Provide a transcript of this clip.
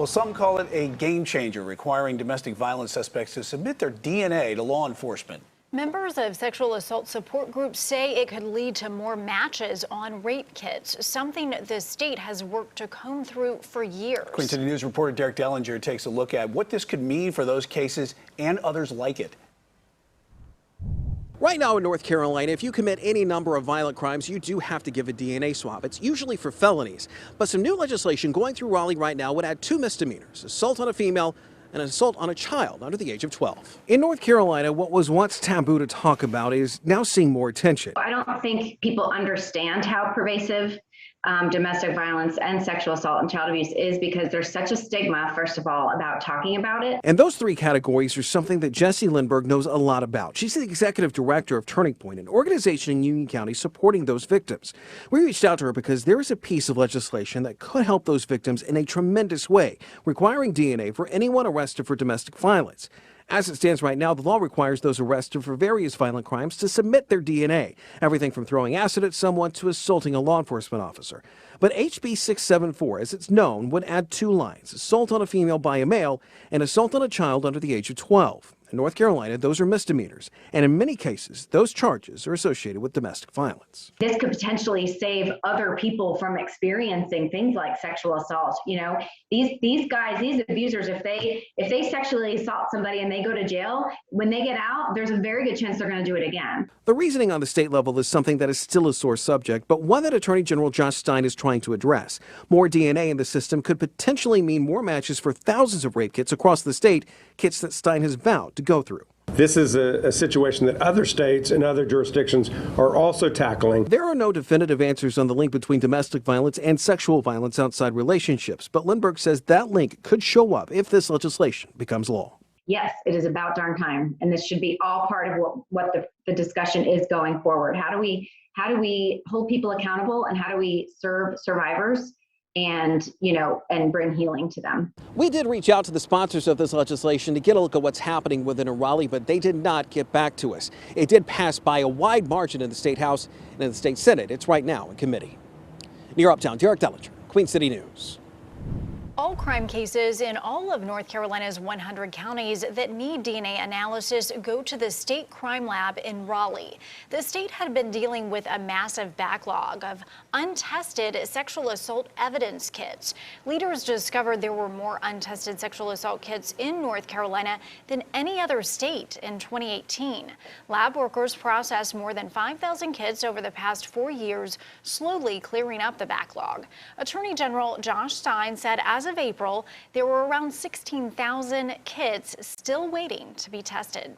Well, some call it a game changer, requiring domestic violence suspects to submit their DNA to law enforcement. Members of sexual assault support groups say it could lead to more matches on rape kits, something the state has worked to comb through for years. Queen City News reporter Derek Dellinger takes a look at what this could mean for those cases and others like it. Right now in North Carolina, if you commit any number of violent crimes, you do have to give a DNA swab. It's usually for felonies. But some new legislation going through Raleigh right now would add 2 misdemeanors: assault on a female and assault on a child under the age of 12. In North Carolina, what was once taboo to talk about is now seeing more attention. I don't think people understand how pervasive domestic violence and sexual assault and child abuse is, because there's such a stigma, first of all, about talking about it. And those 3 categories are something that Jessie Lindberg knows a lot about. She's the executive director of Turning Point, an organization in Union County supporting those victims. We reached out to her because there is a piece of legislation that could help those victims in a tremendous way, requiring DNA for anyone arrested for domestic violence. As it stands right now, the law requires those arrested for various violent crimes to submit their DNA, everything from throwing acid at someone to assaulting a law enforcement officer. But HB 674, as it's known, would add 2 lines: assault on a female by a male and assault on a child under the age of 12. In North Carolina, those are misdemeanors, and in many cases, those charges are associated with domestic violence. This could potentially save other people from experiencing things like sexual assault. You know, these guys, these abusers, if they sexually assault somebody and they go to jail, when they get out, there's a very good chance they're going to do it again. The reasoning on the state level is something that is still a sore subject, but one that Attorney General Josh Stein is trying to address. More DNA in the system could potentially mean more matches for thousands of rape kits across the state, kits that Stein has vowed to go through. This is a situation that other states and other jurisdictions are also tackling. There are no definitive answers on the link between domestic violence and sexual violence outside relationships, but Lindberg says that link could show up if this legislation becomes law. Yes, it is about darn time, and this should be all part of what the discussion is going forward. How do we hold people accountable, and how do we serve survivors and bring healing to them? We did reach out to the sponsors of this legislation to get a look at what's happening within Raleigh, but they did not get back to us. It did pass by a wide margin in the State House and in the State Senate. It's right now in committee. Near Uptown, Derek Dellinger, Queen City News. All crime cases in all of North Carolina's 100 counties that need DNA analysis go to the state crime lab in Raleigh. The state had been dealing with a massive backlog of untested sexual assault evidence kits. Leaders discovered there were more untested sexual assault kits in North Carolina than any other state in 2018. Lab workers processed more than 5,000 kits over the past 4 years, slowly clearing up the backlog. Attorney General Josh Stein said as of April, there were around 16,000 kits still waiting to be tested.